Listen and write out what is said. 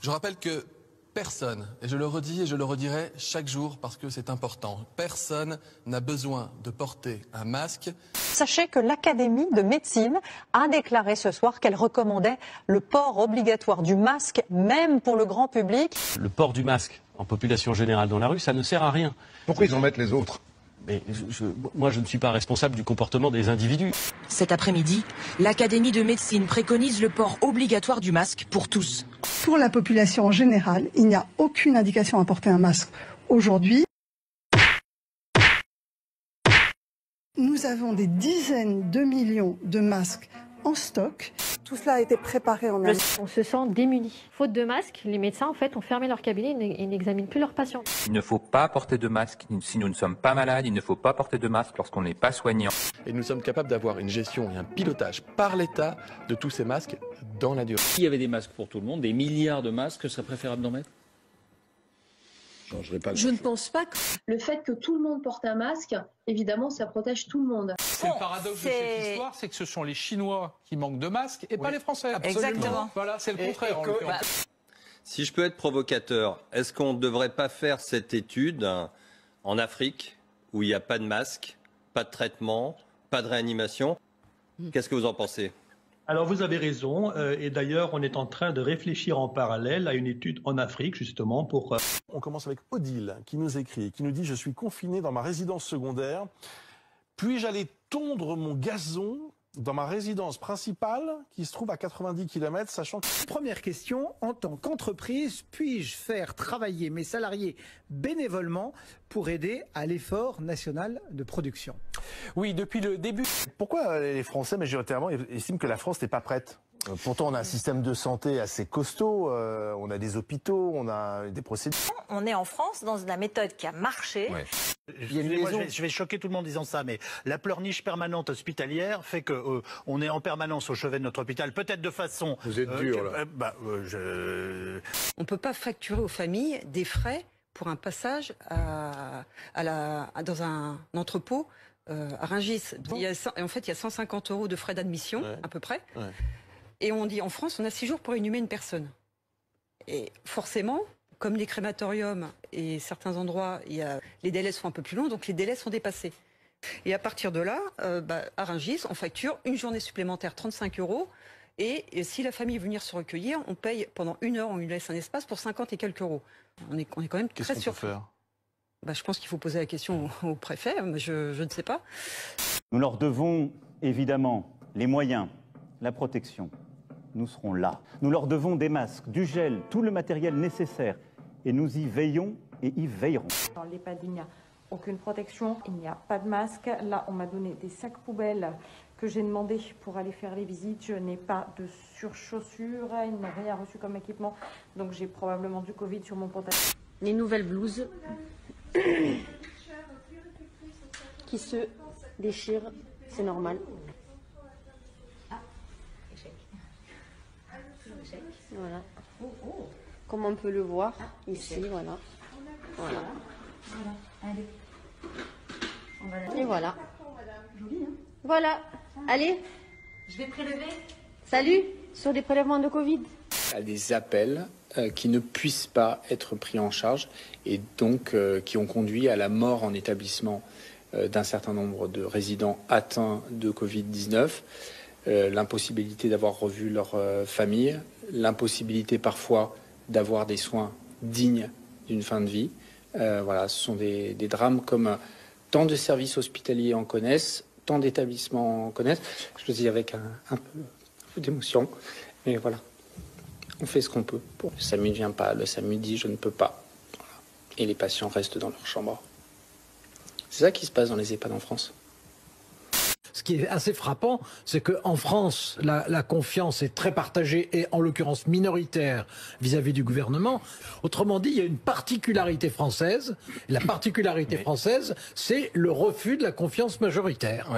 Je rappelle que personne, et je le redis et je le redirai chaque jour parce que c'est important, personne n'a besoin de porter un masque. Sachez que l'Académie de médecine a déclaré ce soir qu'elle recommandait le port obligatoire du masque, même pour le grand public. Le port du masque en population générale dans la rue, ça ne sert à rien. Pourquoi ils en mettent les autres ? Mais moi, je ne suis pas responsable du comportement des individus. Cet après-midi, l'Académie de médecine préconise le port obligatoire du masque pour tous. Pour la population en général, il n'y a aucune indication à porter un masque aujourd'hui. Nous avons des dizaines de millions de masques en stock. Tout cela a été préparé en amont. On se sent démunis. Faute de masques, les médecins en fait ont fermé leur cabinet et n'examinent plus leurs patients. Il ne faut pas porter de masque si nous ne sommes pas malades. Il ne faut pas porter de masque lorsqu'on n'est pas soignant. Et nous sommes capables d'avoir une gestion et un pilotage par l'État de tous ces masques dans la durée. S'il y avait des masques pour tout le monde, des milliards de masques, ce serait préférable d'en mettre ? Je ne pense pas que le fait que tout le monde porte un masque, évidemment, ça protège tout le monde. C'est le paradoxe de cette histoire, c'est que ce sont les Chinois qui manquent de masques et pas les Français. Exactement. Voilà, c'est le contraire. Si je peux être provocateur, est-ce qu'on ne devrait pas faire cette étude en Afrique où il n'y a pas de masque, pas de traitement, pas de réanimation? Qu'est-ce que vous en pensez? Alors vous avez raison, et d'ailleurs on est en train de réfléchir en parallèle à une étude en Afrique justement pour... On commence avec Odile qui nous écrit, qui nous dit « Je suis confiné dans ma résidence secondaire, puis-je aller tondre mon gazon dans ma résidence principale qui se trouve à 90 km, sachant que... » Première question, en tant qu'entreprise, puis-je faire travailler mes salariés bénévolement pour aider à l'effort national de production? Oui, depuis le début. Pourquoi les Français, majoritairement, estiment que la France n'est pas prête? Pourtant, on a un système de santé assez costaud, on a des hôpitaux, on a des procédures. On est en France dans la méthode qui a marché. Ouais. Je vais choquer tout le monde en disant ça, mais la pleurniche permanente hospitalière fait que on est en permanence au chevet de notre hôpital, peut-être de façon... Vous êtes dur, là. On ne peut pas facturer aux familles des frais pour un passage dans un entrepôt à Rungis. En fait, il y a 150 € de frais d'admission, à peu près. Ouais. Et on dit, en France, on a 6 jours pour inhumer une personne. Et forcément, comme les crématoriums et certains endroits, les délais sont un peu plus longs, donc les délais sont dépassés. Et à partir de là, à Rungis, on facture une journée supplémentaire 35 €. Et si la famille veut venir se recueillir, on paye pendant 1 heure, on lui laisse un espace pour 50 et quelques euros. On est quand même très surpris. Je pense qu'il faut poser la question au préfet, je ne sais pas. Nous leur devons évidemment les moyens, la protection. Nous serons là. Nous leur devons des masques, du gel, tout le matériel nécessaire. Et nous y veillons et y veillerons. Dans l'EHPAD, il n'y a aucune protection, il n'y a pas de masque. Là, on m'a donné des sacs poubelles que j'ai demandé pour aller faire les visites. Je n'ai pas de surchaussures, ils n'ont rien reçu comme équipement. Donc j'ai probablement du Covid sur mon pantalon. Les nouvelles blouses qui se déchirent, c'est normal. Voilà. Comme on peut le voir ici, voilà. Et voilà. Voilà. Allez. Je vais prélever. Salut. Sur des prélèvements de Covid. À des appels qui ne puissent pas être pris en charge et donc qui ont conduit à la mort en établissement d'un certain nombre de résidents atteints de Covid-19. L'impossibilité d'avoir revu leur famille, l'impossibilité parfois d'avoir des soins dignes d'une fin de vie. Voilà, ce sont des drames comme tant de services hospitaliers en connaissent, tant d'établissements en connaissent. Je le dis avec un peu d'émotion, mais voilà, on fait ce qu'on peut. Le SAMU ne vient pas, le SAMU dit je ne peux pas. Voilà. Et les patients restent dans leur chambre. C'est ça qui se passe dans les EHPAD en France. Ce qui est assez frappant, c'est qu'en France, la confiance est très partagée et en l'occurrence minoritaire vis-à-vis du gouvernement. Autrement dit, il y a une particularité française. La particularité française, c'est le refus de la confiance majoritaire. Ouais.